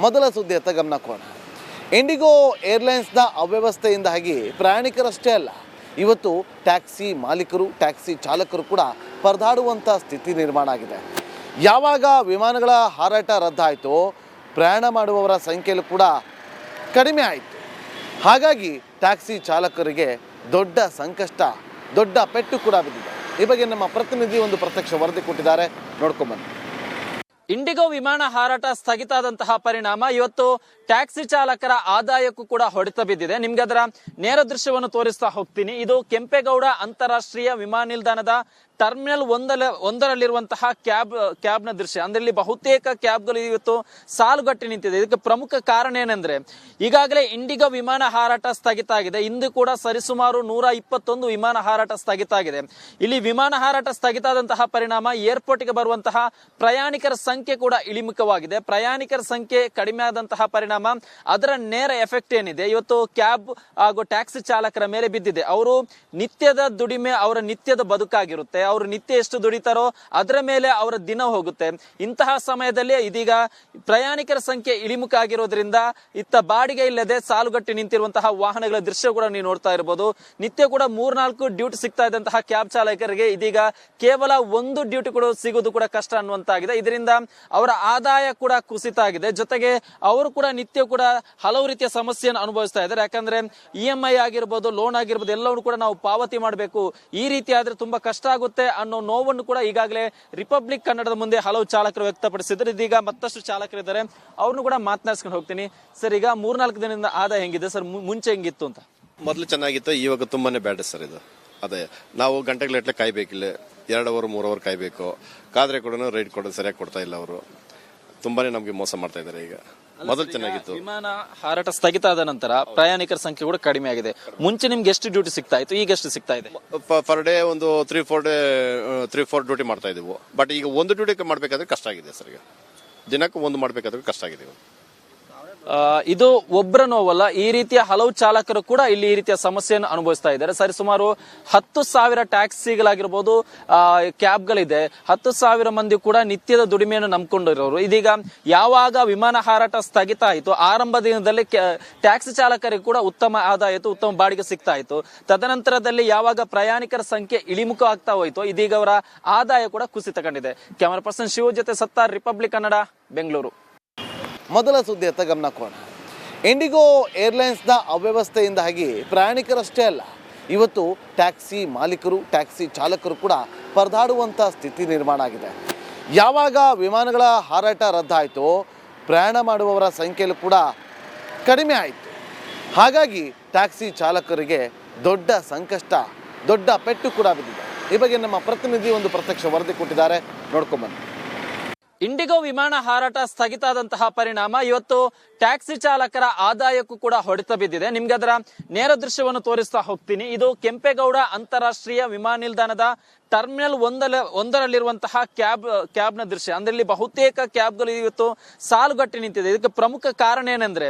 ಮೊದಲ ಸುದ್ದಿಯತ್ತ ಗಮನ ಕೊಡೋಣ. ಇಂಡಿಗೋ ಏರ್ಲೈನ್ಸ್ನ ಅವ್ಯವಸ್ಥೆಯಿಂದಾಗಿ ಪ್ರಯಾಣಿಕರಷ್ಟೇ ಅಲ್ಲ, ಇವತ್ತು ಟ್ಯಾಕ್ಸಿ ಮಾಲೀಕರು, ಟ್ಯಾಕ್ಸಿ ಚಾಲಕರು ಕೂಡ ಪರದಾಡುವಂಥ ಸ್ಥಿತಿ ನಿರ್ಮಾಣ ಆಗಿದೆ. ಯಾವಾಗ ವಿಮಾನಗಳ ಹಾರಾಟ ರದ್ದಾಯಿತೋ ಪ್ರಯಾಣ ಮಾಡುವವರ ಸಂಖ್ಯೆಯಲ್ಲೂ ಕೂಡ ಕಡಿಮೆ ಆಯಿತು. ಹಾಗಾಗಿ ಟ್ಯಾಕ್ಸಿ ಚಾಲಕರಿಗೆ ದೊಡ್ಡ ಸಂಕಷ್ಟ, ದೊಡ್ಡ ಪೆಟ್ಟು ಕೂಡ ಬಿದ್ದಿದೆ. ಈ ಬಗ್ಗೆ ನಮ್ಮ ಪ್ರತಿನಿಧಿ ಒಂದು ಪ್ರತ್ಯಕ್ಷ ವರದಿ ಕೊಟ್ಟಿದ್ದಾರೆ, ನೋಡ್ಕೊಂಬನ್ನಿ. ಇಂಡಿಗೋ ವಿಮಾನ ಹಾರಾಟ ಸ್ಥಗಿತ ಆದಂತಹ ಪರಿಣಾಮ ಇವತ್ತು ಟ್ಯಾಕ್ಸಿ ಚಾಲಕರ ಆದಾಯಕ್ಕೂ ಕೂಡ ಹೊಡೆತ ಬಿದ್ದಿದೆ. ನಿಮ್ಗೆ ಅದರ ನೇರ ದೃಶ್ಯವನ್ನು ತೋರಿಸ್ತಾ ಹೋಗ್ತೀನಿ. ಇದು ಕೆಂಪೇಗೌಡ ಅಂತಾರಾಷ್ಟ್ರೀಯ ವಿಮಾನ ನಿಲ್ದಾಣದ ಟರ್ಮಿನಲ್ ಒಂದರಲ್ಲಿರುವಂತಹ ಕ್ಯಾಬ್ನ ದೃಶ್ಯ. ಅಂದ್ರೆ ಇಲ್ಲಿ ಬಹುತೇಕ ಕ್ಯಾಬ್ಗಳು ಇವತ್ತು ಸಾಲುಗಟ್ಟಿ ನಿಂತಿದೆ. ಇದಕ್ಕೆ ಪ್ರಮುಖ ಕಾರಣ ಏನಂದ್ರೆ ಈಗಾಗಲೇ ಇಂಡಿಗೋ ವಿಮಾನ ಹಾರಾಟ ಸ್ಥಗಿತ ಆಗಿದೆ. ಇಂದು ಕೂಡ ಸರಿಸುಮಾರು 121 ವಿಮಾನ ಹಾರಾಟ ಸ್ಥಗಿತ ಆಗಿದೆ. ಇಲ್ಲಿ ವಿಮಾನ ಹಾರಾಟ ಸ್ಥಗಿತ ಆದಂತಹ ಪರಿಣಾಮ ಏರ್ಪೋರ್ಟ್ಗೆ ಬರುವಂತಹ ಪ್ರಯಾಣಿಕರ ಸಂಖ್ಯೆ ಕೂಡ ಇಳಿಮುಖವಾಗಿದೆ. ಪ್ರಯಾಣಿಕರ ಸಂಖ್ಯೆ ಕಡಿಮೆ ಆದಂತಹ ಪರಿಣಾಮ ಅದರ ನೇರ ಎಫೆಕ್ಟ್ ಏನಿದೆ ಇವತ್ತು ಕ್ಯಾಬ್ ಹಾಗೂ ಟ್ಯಾಕ್ಸಿ ಚಾಲಕರ ಮೇಲೆ ಬಿದ್ದಿದೆ. ಅವರು ನಿತ್ಯದ ದುಡಿಮೆ ಅವರ ನಿತ್ಯದ ಬದುಕಾಗಿರುತ್ತೆ. ಅವರು ನಿತ್ಯ ಎಷ್ಟು ದುಡಿತಾರೋ ಅದರ ಮೇಲೆ ಅವರ ದಿನ ಹೋಗುತ್ತೆ. ಇಂತಹ ಸಮಯದಲ್ಲಿ ಇದೀಗ ಪ್ರಯಾಣಿಕರ ಸಂಖ್ಯೆ ಇಳಿಮುಖ ಆಗಿರೋದ್ರಿಂದ ಇತ್ತ ಬಾಡಿಗೆ ಇಲ್ಲದೆ ಸಾಲುಗಟ್ಟಿ ನಿಂತಿರುವಂತಹ ವಾಹನಗಳ ದೃಶ್ಯ ಕೂಡ ನೀವು ನೋಡ್ತಾ ಇರಬಹುದು. ನಿತ್ಯ ಕೂಡ 3-4 ಡ್ಯೂಟಿ ಸಿಗ್ತಾ ಇದ್ದಂತಹ ಕ್ಯಾಬ್ ಚಾಲಕರಿಗೆ ಇದೀಗ ಕೇವಲ ಒಂದು ಡ್ಯೂಟಿ ಕೂಡ ಸಿಗೋದು ಕೂಡ ಕಷ್ಟ ಅನ್ನುವಂತಾಗಿದೆ. ಇದರಿಂದ ಅವರ ಆದಾಯ ಕೂಡ ಕುಸಿತ ಆಗಿದೆ. ಜೊತೆಗೆ ಅವರು ಕೂಡ ನಿತ್ಯ ಕೂಡ ಹಲವು ರೀತಿಯ ಸಮಸ್ಯೆಯನ್ನು ಅನುಭವಿಸ್ತಾ ಇದ್ದಾರೆ. ಯಾಕಂದ್ರೆ EMI ಆಗಿರ್ಬೋದು, ಲೋನ್ ಆಗಿರ್ಬೋದು, ಎಲ್ಲವನ್ನು ಕೂಡ ನಾವು ಪಾವತಿ ಮಾಡಬೇಕು. ಈ ರೀತಿ ಆದ್ರೆ ತುಂಬಾ ಕಷ್ಟ ಆಗುತ್ತೆ ಅನ್ನೋ ನೋವನ್ನು ಕೂಡ ಈಗಾಗಲೇ ರಿಪಬ್ಲಿಕ್ ಕನ್ನಡದ ಮುಂದೆ ಹಲವು ಚಾಲಕರು ವ್ಯಕ್ತಪಡಿಸಿದ್ರು. ಇದೀಗ ಮತ್ತಷ್ಟು ಚಾಲಕರಿದ್ದಾರೆ, ಅವ್ರನ್ನು ಕೂಡ ಮಾತನಾಡಿಸ್ಕೊಂಡು ಹೋಗ್ತೀನಿ. ಸರ್, ಈಗ 3-4 ದಿನದಿಂದ ಆದಾಯ ಹೆಂಗಿದೆ ಸರ್? ಮುಂಚೆ ಹೆಂಗಿತ್ತು ಅಂತ? ಮೊದಲು ಚೆನ್ನಾಗಿತ್ತು, ಇವಾಗ ತುಂಬಾನೇ ಬ್ಯಾಡ್ ಸರ್. ಇದು ಅದೇ ನಾವು ಗಂಟೆಗಟ್ಟಲೆ ಕಾಯ್ಬೇಕಿಲ್ಲ, 2 ಅವರ್ 3 ಅವರ್ ಕಾಯ್ಬೇಕು. ಕಾದ್ರೆ ಕೂಡ ರೈಟ್ ಕೊಡೋದು ಸರಿಯಾಗಿ ಕೊಡ್ತಾ ಇಲ್ಲ. ಅವರು ತುಂಬಾನೇ ನಮ್ಗೆ ಮೋಸ ಮಾಡ್ತಾ ಇದ್ದಾರೆ. ಈಗ ಮೊದಲು ಚೆನ್ನಾಗಿತ್ತು. ವಿಮಾನ ಹಾರಾಟ ಸ್ಥಗಿತ ಆದ ನಂತರ ಪ್ರಯಾಣಿಕರ ಸಂಖ್ಯೆ ಕೂಡ ಕಡಿಮೆ ಆಗಿದೆ. ಮುಂಚೆ ನಿಮ್ಗೆ ಎಷ್ಟು ಡ್ಯೂಟಿ ಸಿಗ್ತಾ ಇತ್ತು, ಈಗ ಎಷ್ಟು ಸಿಗ್ತಾ ಇದೆ? ಪರ್ ಡೇ ಒಂದು 3-4 ಡ್ಯೂಟಿ ಮಾಡ್ತಾ ಇದೀವಿ. ಬಟ್ ಈಗ ಒಂದು ಡ್ಯೂಟಿ ಮಾಡ್ಬೇಕಾದ್ರೆ ಕಷ್ಟ ಆಗಿದೆ ಸರ್. ಈಗ ದಿನಕ್ಕೆ ಒಂದು ಮಾಡ್ಬೇಕಾದ್ರೆ ಕಷ್ಟ ಆಗಿದೆ. ಇದು ಒಬ್ಬರ ನೋವಲ್ಲ, ಈ ರೀತಿಯ ಹಲವು ಚಾಲಕರು ಕೂಡ ಇಲ್ಲಿ ಈ ರೀತಿಯ ಸಮಸ್ಯೆಯನ್ನು ಅನುಭವಿಸ್ತಾ ಇದ್ದಾರೆ. ಸರಿಸುಮಾರು 10,000 ಟ್ಯಾಕ್ಸಿಗಳಾಗಿರ್ಬೋದು, ಕ್ಯಾಬ್ಗಳಿದೆ. 10,000 ಮಂದಿ ಕೂಡ ನಿತ್ಯದ ದುಡಿಮೆಯನ್ನು ನಂಬಿಕೊಂಡಿರೋರು. ಇದೀಗ ಯಾವಾಗ ವಿಮಾನ ಹಾರಾಟ ಸ್ಥಗಿತ ಆಯಿತು, ಆರಂಭ ದಿನದಲ್ಲಿ ಟ್ಯಾಕ್ಸಿ ಚಾಲಕರಿಗೆ ಕೂಡ ಉತ್ತಮ ಆದಾಯ ಇತ್ತು, ಉತ್ತಮ ಬಾಡಿಗೆ ಸಿಗ್ತಾ ಇತ್ತು. ತದನಂತರದಲ್ಲಿ ಯಾವಾಗ ಪ್ರಯಾಣಿಕರ ಸಂಖ್ಯೆ ಇಳಿಮುಖ ಆಗ್ತಾ ಹೋಯಿತು, ಇದೀಗ ಅವರ ಆದಾಯ ಕೂಡ ಕುಸಿತ ಕಂಡಿದೆ. ಕ್ಯಾಮರಾ ಪರ್ಸನ್ ಶಿವ ಜೊತೆ ಸತ್ತಾರ್, ರಿಪಬ್ಲಿಕ್ ಕನ್ನಡ, ಬೆಂಗಳೂರು. ಮೊದಲ ಸುದ್ದಿಯತ್ತ ಗಮನ ಕೊಡೋಣ. ಇಂಡಿಗೋ ಏರ್ಲೈನ್ಸ್ನ ಅವ್ಯವಸ್ಥೆಯಿಂದಾಗಿ ಪ್ರಯಾಣಿಕರಷ್ಟೇ ಅಲ್ಲ, ಇವತ್ತು ಟ್ಯಾಕ್ಸಿ ಮಾಲೀಕರು, ಟ್ಯಾಕ್ಸಿ ಚಾಲಕರು ಕೂಡ ಪರದಾಡುವಂಥ ಸ್ಥಿತಿ ನಿರ್ಮಾಣ ಆಗಿದೆ. ಯಾವಾಗ ವಿಮಾನಗಳ ಹಾರಾಟ ರದ್ದಾಯಿತೋ ಪ್ರಯಾಣ ಮಾಡುವವರ ಸಂಖ್ಯೆಯಲ್ಲೂ ಕೂಡ ಕಡಿಮೆ ಆಯಿತು. ಹಾಗಾಗಿ ಟ್ಯಾಕ್ಸಿ ಚಾಲಕರಿಗೆ ದೊಡ್ಡ ಸಂಕಷ್ಟ, ದೊಡ್ಡ ಪೆಟ್ಟು ಕೂಡ ಬಿದ್ದಿದೆ. ಈ ಬಗ್ಗೆ ನಮ್ಮ ಪ್ರತಿನಿಧಿ ಒಂದು ಪ್ರತ್ಯಕ್ಷ ವರದಿ ಕೊಟ್ಟಿದ್ದಾರೆ, ನೋಡ್ಕೊಂಬನ್ನಿ. ಇಂಡಿಗೋ ವಿಮಾನ ಹಾರಾಟ ಸ್ಥಗಿತ ಆದಂತಹ ಪರಿಣಾಮ ಇವತ್ತು ಟ್ಯಾಕ್ಸಿ ಚಾಲಕರ ಆದಾಯಕ್ಕೂ ಕೂಡ ಹೊಡೆತ ಬಿದ್ದಿದೆ. ನಿಮ್ಗೆ ಅದರ ನೇರ ದೃಶ್ಯವನ್ನು ತೋರಿಸ್ತಾ ಹೋಗ್ತೀನಿ. ಇದು ಕೆಂಪೇಗೌಡ ಅಂತಾರಾಷ್ಟ್ರೀಯ ವಿಮಾನ ನಿಲ್ದಾಣದ ಟರ್ಮಿನಲ್ ಒಂದರಲ್ಲಿರುವಂತಹ ಕ್ಯಾಬ್ನ ದೃಶ್ಯ. ಅಂದ್ರೆ ಇಲ್ಲಿ ಬಹುತೇಕ ಕ್ಯಾಬ್ಗಳು ಇವತ್ತು ಸಾಲುಗಟ್ಟಿ ನಿಂತಿದೆ. ಇದಕ್ಕೆ ಪ್ರಮುಖ ಕಾರಣ ಏನಂದ್ರೆ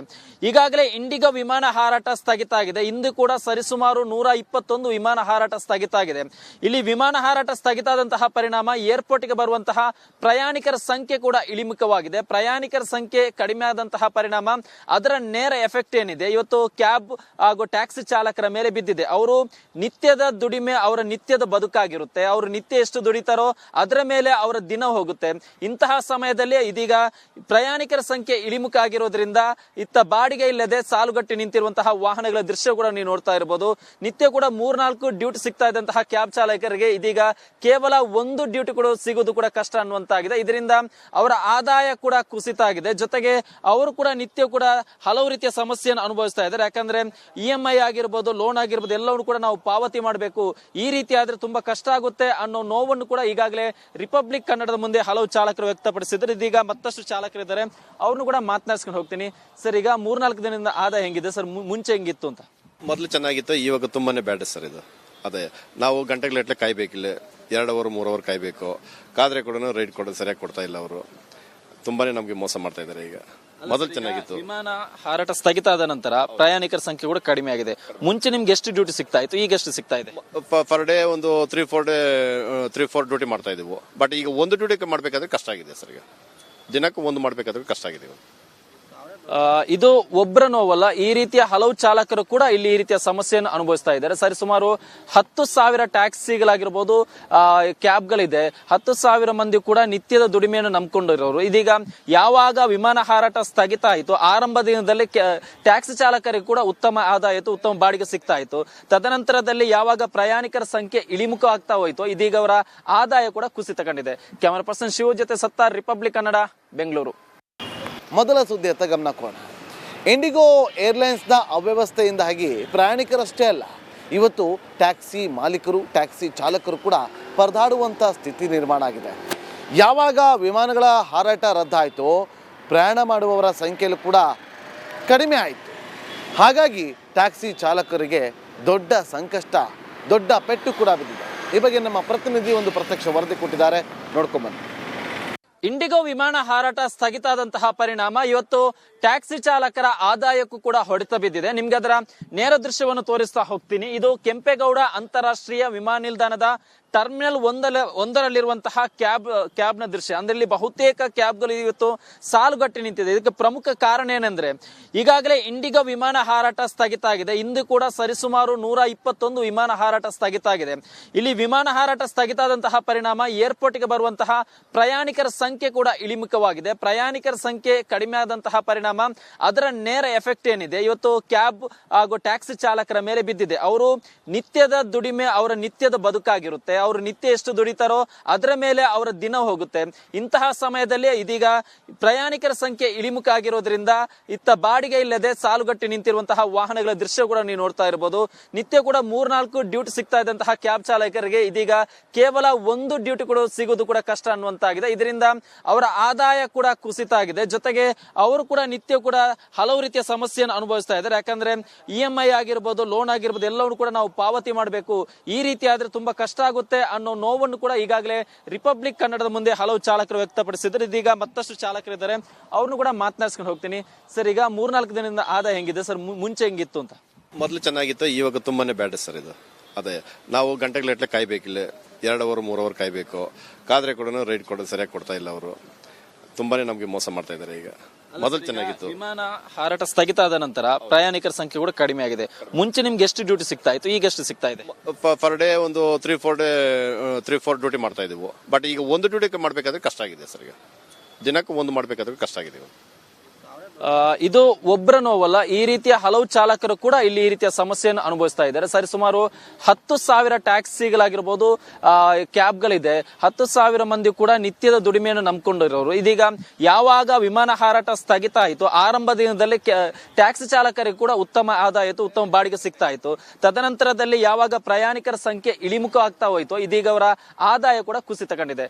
ಈಗಾಗಲೇ ಇಂಡಿಗೋ ವಿಮಾನ ಹಾರಾಟ ಸ್ಥಗಿತ ಆಗಿದೆ. ಇಂದು ಕೂಡ ಸರಿಸುಮಾರು 121 ವಿಮಾನ ಹಾರಾಟ ಸ್ಥಗಿತ ಆಗಿದೆ. ಇಲ್ಲಿ ವಿಮಾನ ಹಾರಾಟ ಸ್ಥಗಿತ ಆದಂತಹ ಪರಿಣಾಮ ಏರ್ಪೋರ್ಟ್ಗೆ ಬರುವಂತಹ ಪ್ರಯಾಣಿಕರ ಸಂಖ್ಯೆ ಕೂಡ ಇಳಿಮುಖವಾಗಿದೆ. ಪ್ರಯಾಣಿಕರ ಸಂಖ್ಯೆ ಕಡಿಮೆ ಆದಂತಹ ಪರಿಣಾಮ ಅದರ ನೇರ ಎಫೆಕ್ಟ್ ಏನಿದೆ ಇವತ್ತು ಕ್ಯಾಬ್ ಹಾಗೂ ಟ್ಯಾಕ್ಸಿ ಚಾಲಕರ ಮೇಲೆ ಬಿದ್ದಿದೆ. ಅವರು ನಿತ್ಯದ ದುಡಿಮೆ ಅವರ ನಿತ್ಯದ ಬದುಕಾಗಿರುತ್ತೆ. ಅವರು ನಿತ್ಯ ಎಷ್ಟು ದುಡಿತಾರೋ ಅದರ ಮೇಲೆ ಅವರ ದಿನ ಹೋಗುತ್ತೆ. ಇಂತಹ ಸಮಯದಲ್ಲಿ ಇದೀಗ ಪ್ರಯಾಣಿಕರ ಸಂಖ್ಯೆ ಇಳಿಮುಖ ಆಗಿರೋದ್ರಿಂದ ಇತ್ತ ಬಾಡಿಗೆ ಇಲ್ಲದೆ ಸಾಲುಗಟ್ಟಿ ನಿಂತಿರುವಂತಹ ವಾಹನಗಳ ದೃಶ್ಯ ಕೂಡ ನೀವು ನೋಡ್ತಾ ಇರಬಹುದು. ನಿತ್ಯ ಕೂಡ 3-4 ಡ್ಯೂಟಿ ಸಿಗ್ತಾ ಇದ್ದಂತಹ ಕ್ಯಾಬ್ ಚಾಲಕರಿಗೆ ಇದೀಗ ಕೇವಲ ಒಂದು ಡ್ಯೂಟಿ ಕೂಡ ಸಿಗೋದು ಕೂಡ ಕಷ್ಟ ಅನ್ನುವಂತಾಗಿದೆ. ಇದರಿಂದ ಅವರ ಆದಾಯ ಕೂಡ ಕುಸಿತ ಆಗಿದೆ. ಜೊತೆಗೆ ಅವರು ಕೂಡ ನಿತ್ಯ ಕೂಡ ಹಲವು ರೀತಿಯ ಸಮಸ್ಯೆಯನ್ನು ಅನುಭವಿಸ್ತಾ ಇದ್ದಾರೆ. ಯಾಕಂದ್ರೆ EMI ಆಗಿರ್ಬೋದು, ಲೋನ್ ಆಗಿರ್ಬೋದು, ಎಲ್ಲವನ್ನು ಕೂಡ ನಾವು ಪಾವತಿ ಮಾಡಬೇಕು. ಈ ರೀತಿ ಆದ್ರೆ ತುಂಬಾ ಕಷ್ಟ ಆಗುತ್ತೆ ಅನ್ನೋ ನೋವನ್ನು ಕೂಡ ಈಗಾಗಲೇ ರಿಪಬ್ಲಿಕ್ ಕನ್ನಡದ ಮುಂದೆ ಹಲವು ಚಾಲಕರು ವ್ಯಕ್ತಪಡಿಸಿದ್ರು. ಇದೀಗ ಮತ್ತಷ್ಟು ಚಾಲಕರಿದ್ದಾರೆ, ಅವ್ರನ್ನು ಕೂಡ ಮಾತನಾಡಿಸ್ಕೊಂಡು ಹೋಗ್ತೀನಿ. ಸರ್, ಈಗ 3-4 ದಿನದಿಂದ ಆದಾಯ ಹೆಂಗಿದೆ ಸರ್? ಮುಂಚೆ ಹೆಂಗಿತ್ತು ಅಂತ? ಮೊದಲು ಚೆನ್ನಾಗಿತ್ತು, ಇವಾಗ ತುಂಬಾನೇ ಬ್ಯಾಡ್ ಸರ್. ಇದು ಅದೇ ನಾವು ಗಂಟೆಗಟ್ಟಲೆ ಕಾಯ್ಬೇಕಿಲ್ಲ, 2 ಅವರ್ 3 ಅವರ್ ಕಾಯ್ಬೇಕು. ಕಾದ್ರೆ ಕೂಡ ರೈಟ್ ಕೊಡೋದು ಸರಿಯಾಗಿ ಕೊಡ್ತಾ ಇಲ್ಲ. ಅವರು ತುಂಬಾನೇ ನಮ್ಗೆ ಮೋಸ ಮಾಡ್ತಾ ಇದ್ದಾರೆ. ಈಗ ಮೊದಲು ಚೆನ್ನಾಗಿತ್ತು. ವಿಮಾನ ಹಾರಾಟ ಸ್ಥಗಿತ ಆದ ನಂತರ ಪ್ರಯಾಣಿಕರ ಸಂಖ್ಯೆ ಕೂಡ ಕಡಿಮೆ ಆಗಿದೆ. ಮುಂಚೆ ನಿಮ್ಗೆ ಎಷ್ಟು ಡ್ಯೂಟಿ ಸಿಗ್ತಾ ಇತ್ತು, ಈಗ ಎಷ್ಟು ಸಿಗ್ತಾ ಇದೆ? ಪರ್ ಡೇ ಒಂದು 3-4 ಡ್ಯೂಟಿ ಮಾಡ್ತಾ ಇದೀವಿ. ಬಟ್ ಈಗ ಒಂದು ಡ್ಯೂಟಿ ಮಾಡ್ಬೇಕಾದ್ರೆ ಕಷ್ಟ ಆಗಿದೆ ಸರ್. ಈಗ ದಿನಕ್ಕೆ ಒಂದು ಮಾಡ್ಬೇಕಾದ್ರೆ ಕಷ್ಟ ಆಗಿದೆ. ಇದು ಒಬ್ಬರ ನೋವಲ್ಲ, ಈ ರೀತಿಯ ಹಲವು ಚಾಲಕರು ಕೂಡ ಇಲ್ಲಿ ಈ ರೀತಿಯ ಸಮಸ್ಯೆಯನ್ನು ಅನುಭವಿಸ್ತಾ ಇದ್ದಾರೆ. ಸರಿ ಸುಮಾರು 10,000 ಟ್ಯಾಕ್ಸಿಗಳಾಗಿರ್ಬೋದು, ಕ್ಯಾಬ್ಗಳಿದೆ. 10,000 ಮಂದಿ ಕೂಡ ನಿತ್ಯದ ದುಡಿಮೆಯನ್ನು ನಂಬಿಕೊಂಡಿರೋರು. ಇದೀಗ ಯಾವಾಗ ವಿಮಾನ ಹಾರಾಟ ಸ್ಥಗಿತ ಆಯಿತು, ಆರಂಭ ದಿನದಲ್ಲಿ ಟ್ಯಾಕ್ಸಿ ಚಾಲಕರಿಗೆ ಕೂಡ ಉತ್ತಮ ಆದಾಯ ಇತ್ತು, ಉತ್ತಮ ಬಾಡಿಗೆ ಸಿಗ್ತಾ ಇತ್ತು. ತದನಂತರದಲ್ಲಿ ಯಾವಾಗ ಪ್ರಯಾಣಿಕರ ಸಂಖ್ಯೆ ಇಳಿಮುಖ ಆಗ್ತಾ ಹೋಯಿತು, ಇದೀಗ ಅವರ ಆದಾಯ ಕೂಡ ಕುಸಿತ ಕಂಡಿದೆ. ಕ್ಯಾಮರಾ ಪರ್ಸನ್ ಶಿವ ಜೊತೆ ಸತ್ತಾರ್, ರಿಪಬ್ಲಿಕ್ ಕನ್ನಡ, ಬೆಂಗಳೂರು. ಮೊದಲ ಸುದ್ದಿಯತ್ತ ಗಮನ ಕೊಡೋಣ. ಇಂಡಿಗೋ ಏರ್ಲೈನ್ಸ್ನ ಅವ್ಯವಸ್ಥೆಯಿಂದಾಗಿ ಪ್ರಯಾಣಿಕರಷ್ಟೇ ಅಲ್ಲ, ಇವತ್ತು ಟ್ಯಾಕ್ಸಿ ಮಾಲೀಕರು, ಟ್ಯಾಕ್ಸಿ ಚಾಲಕರು ಕೂಡ ಪರದಾಡುವಂಥ ಸ್ಥಿತಿ ನಿರ್ಮಾಣ ಆಗಿದೆ. ಯಾವಾಗ ವಿಮಾನಗಳ ಹಾರಾಟ ರದ್ದಾಯಿತೋ, ಪ್ರಯಾಣ ಮಾಡುವವರ ಸಂಖ್ಯೆಯಲ್ಲೂ ಕೂಡ ಕಡಿಮೆ ಆಯಿತು. ಹಾಗಾಗಿ ಟ್ಯಾಕ್ಸಿ ಚಾಲಕರಿಗೆ ದೊಡ್ಡ ಸಂಕಷ್ಟ, ದೊಡ್ಡ ಪೆಟ್ಟು ಕೂಡ ಬಿದ್ದಿದೆ. ಈ ಬಗ್ಗೆ ನಮ್ಮ ಪ್ರತಿನಿಧಿ ಒಂದು ಪ್ರತ್ಯಕ್ಷ ವರದಿ ಕೊಟ್ಟಿದ್ದಾರೆ, ನೋಡ್ಕೊಂಬನ್ನಿ. ಇಂಡಿಗೋ ವಿಮಾನ ಹಾರಾಟ ಸ್ಥಗಿತ ಆದಂತಹ ಪರಿಣಾಮ ಇವತ್ತು ಟ್ಯಾಕ್ಸಿ ಚಾಲಕರ ಆದಾಯಕ್ಕೂ ಕೂಡ ಹೊಡೆತ ಬಿದ್ದಿದೆ. ನಿಮ್ಗೆ ಅದರ ನೇರ ದೃಶ್ಯವನ್ನು ತೋರಿಸ್ತಾ ಹೋಗ್ತೀನಿ. ಇದು ಕೆಂಪೇಗೌಡ ಅಂತಾರಾಷ್ಟ್ರೀಯ ವಿಮಾನ ನಿಲ್ದಾಣದ ಟರ್ಮಿನಲ್ ಒಂದರಲ್ಲಿರುವಂತಹ ಕ್ಯಾಬ್ನ ದೃಶ್ಯ. ಅಂದ್ರೆ ಇಲ್ಲಿ ಬಹುತೇಕ ಕ್ಯಾಬ್ಗಳು ಇವತ್ತು ಸಾಲುಗಟ್ಟಿ ನಿಂತಿದೆ. ಇದಕ್ಕೆ ಪ್ರಮುಖ ಕಾರಣ ಏನಂದ್ರೆ, ಈಗಾಗಲೇ ಇಂಡಿಗೋ ವಿಮಾನ ಹಾರಾಟ ಸ್ಥಗಿತ ಆಗಿದೆ. ಇಂದು ಕೂಡ ಸರಿಸುಮಾರು 121 ವಿಮಾನ ಹಾರಾಟ ಸ್ಥಗಿತ ಆಗಿದೆ. ಇಲ್ಲಿ ವಿಮಾನ ಹಾರಾಟ ಸ್ಥಗಿತ ಆದಂತಹ ಪರಿಣಾಮ ಏರ್ಪೋರ್ಟ್ಗೆ ಬರುವಂತಹ ಪ್ರಯಾಣಿಕರ ಸಂಖ್ಯೆ ಕೂಡ ಇಳಿಮುಖವಾಗಿದೆ. ಪ್ರಯಾಣಿಕರ ಸಂಖ್ಯೆ ಕಡಿಮೆ ಆದಂತಹ ಪರಿಣಾಮ, ಅದರ ನೇರ ಎಫೆಕ್ಟ್ ಏನಿದೆ ಇವತ್ತು ಕ್ಯಾಬ್ ಹಾಗೂ ಟ್ಯಾಕ್ಸಿ ಚಾಲಕರ ಮೇಲೆ ಬಿದ್ದಿದೆ. ಅವರು ನಿತ್ಯದ ದುಡಿಮೆ ಅವರ ನಿತ್ಯದ ಬದುಕಾಗಿರುತ್ತೆ. ಅವರು ನಿತ್ಯ ಎಷ್ಟು ದುಡಿತಾರೋ ಅದರ ಮೇಲೆ ಅವರ ದಿನ ಹೋಗುತ್ತೆ. ಇಂತಹ ಸಮಯದಲ್ಲಿ ಇದೀಗ ಪ್ರಯಾಣಿಕರ ಸಂಖ್ಯೆ ಇಳಿಮುಖ ಆಗಿರೋದ್ರಿಂದ ಇತ್ತ ಬಾಡಿಗೆ ಇಲ್ಲದೆ ಸಾಲುಗಟ್ಟಿ ನಿಂತಿರುವಂತಹ ವಾಹನಗಳ ದೃಶ್ಯ ಕೂಡ ನೀವು ನೋಡ್ತಾ ಇರಬಹುದು. ನಿತ್ಯ ಕೂಡ 3-4 ಡ್ಯೂಟಿ ಸಿಗ್ತಾ ಇದ್ದಂತಹ ಕ್ಯಾಬ್ ಚಾಲಕರಿಗೆ ಇದೀಗ ಕೇವಲ 1 ಡ್ಯೂಟಿ ಕೂಡ ಸಿಗೋದು ಕೂಡ ಕಷ್ಟ ಅನ್ನುವಂತಾಗಿದೆ. ಇದರಿಂದ ಅವರ ಆದಾಯ ಕೂಡ ಕುಸಿತ ಆಗಿದೆ. ಜೊತೆಗೆ ಅವರು ಕೂಡ ನಿತ್ಯ ಕೂಡ ಹಲವು ರೀತಿಯ ಸಮಸ್ಯೆಯನ್ನು ಅನುಭವಿಸ್ತಾ ಇದ್ದಾರೆ. ಯಾಕಂದ್ರೆ EMI ಆಗಿರ್ಬೋದು, ಲೋನ್ ಆಗಿರ್ಬೋದು, ಎಲ್ಲವನ್ನು ಕೂಡ ನಾವು ಪಾವತಿ ಮಾಡಬೇಕು. ಈ ರೀತಿ ಆದ್ರೆ ತುಂಬಾ ಕಷ್ಟ ಆಗುತ್ತೆ ಅನ್ನೋ ನೋವನ್ನು ಕೂಡ ಈಗಾಗಲೇ ರಿಪಬ್ಲಿಕ್ ಕನ್ನಡದ ಮುಂದೆ ಹಲವು ಚಾಲಕರು ವ್ಯಕ್ತಪಡಿಸಿದ್ರು. ಇದೀಗ ಮತ್ತಷ್ಟು ಚಾಲಕರಿದ್ದಾರೆ, ಅವ್ರನ್ನು ಕೂಡ ಮಾತನಾಡಿಸ್ಕೊಂಡು ಹೋಗ್ತೀನಿ. ಸರ್, ಈಗ 3-4 ದಿನದಿಂದ ಆದಾಯ ಹೆಂಗಿದೆ ಸರ್? ಮುಂಚೆ ಹೆಂಗಿತ್ತು ಅಂತ? ಮೊದಲು ಚೆನ್ನಾಗಿತ್ತು, ಇವಾಗ ತುಂಬಾನೇ ಬ್ಯಾಡ್ ಸರ್ ಇದು. ಅದೇ ನಾವು ಗಂಟೆಗಟ್ಟಲೆ ಕಾಯ್ಬೇಕಿಲ್ಲ, 2 ಅವರ್ 3 ಅವರ್ ಕಾಯ್ಬೇಕು. ಕಾದ್ರೆ ಕೂಡ ರೈಡ್ ಕೊಡೋದು ಸರಿಯಾಗಿ ಕೊಡ್ತಾ ಇಲ್ಲ. ಅವರು ತುಂಬಾನೇ ನಮ್ಗೆ ಮೋಸ ಮಾಡ್ತಾ ಇದ್ದಾರೆ. ಈಗ ಮೊದಲು ಚೆನ್ನಾಗಿತ್ತು. ವಿಮಾನ ಹಾರಾಟ ಸ್ಥಗಿತ ಆದ ನಂತರ ಪ್ರಯಾಣಿಕರ ಸಂಖ್ಯೆ ಕೂಡ ಕಡಿಮೆ ಆಗಿದೆ. ಮುಂಚೆ ನಿಮ್ಗೆ ಎಷ್ಟು ಡ್ಯೂಟಿ ಸಿಗ್ತಾ ಇತ್ತು, ಈಗ ಎಷ್ಟು ಸಿಗ್ತಾ ಇದೆ? ಪರ್ ಡೇ ಒಂದು 3-4 ಡ್ಯೂಟಿ ಮಾಡ್ತಾ ಇದೀವಿ. ಬಟ್ ಈಗ 1 ಡ್ಯೂಟಿ ಮಾಡ್ಬೇಕಾದ್ರೆ ಕಷ್ಟ ಆಗಿದೆ ಸರ್. ಈಗ ದಿನಕ್ಕೆ 1 ಮಾಡ್ಬೇಕಾದ್ರೆ ಕಷ್ಟ ಆಗಿದೆ. ಇದು ಒಬ್ಬರ ನೋವಲ್ಲ, ಈ ರೀತಿಯ ಹಲವು ಚಾಲಕರು ಕೂಡ ಇಲ್ಲಿ ಈ ರೀತಿಯ ಸಮಸ್ಯೆಯನ್ನು ಅನುಭವಿಸ್ತಾ ಇದ್ದಾರೆ. ಸರಿ ಸುಮಾರು 10,000 ಟ್ಯಾಕ್ಸಿಗಳಾಗಿರ್ಬೋದು, ಕ್ಯಾಬ್ಗಳಿದೆ. 10,000 ಮಂದಿ ಕೂಡ ನಿತ್ಯದ ದುಡಿಮೆಯನ್ನು ನಂಬಿಕೊಂಡಿರೋರು. ಇದೀಗ ಯಾವಾಗ ವಿಮಾನ ಹಾರಾಟ ಸ್ಥಗಿತ ಆಯಿತು, ಆರಂಭ ದಿನದಲ್ಲಿ ಟ್ಯಾಕ್ಸಿ ಚಾಲಕರಿಗೆ ಕೂಡ ಉತ್ತಮ ಆದಾಯ ಇತ್ತು, ಉತ್ತಮ ಬಾಡಿಗೆ ಸಿಗ್ತಾ ಇತ್ತು. ತದನಂತರದಲ್ಲಿ ಯಾವಾಗ ಪ್ರಯಾಣಿಕರ ಸಂಖ್ಯೆ ಇಳಿಮುಖ ಆಗ್ತಾ ಹೋಯಿತು, ಇದೀಗ ಅವರ ಆದಾಯ ಕೂಡ ಕುಸಿತ ಕಂಡಿದೆ.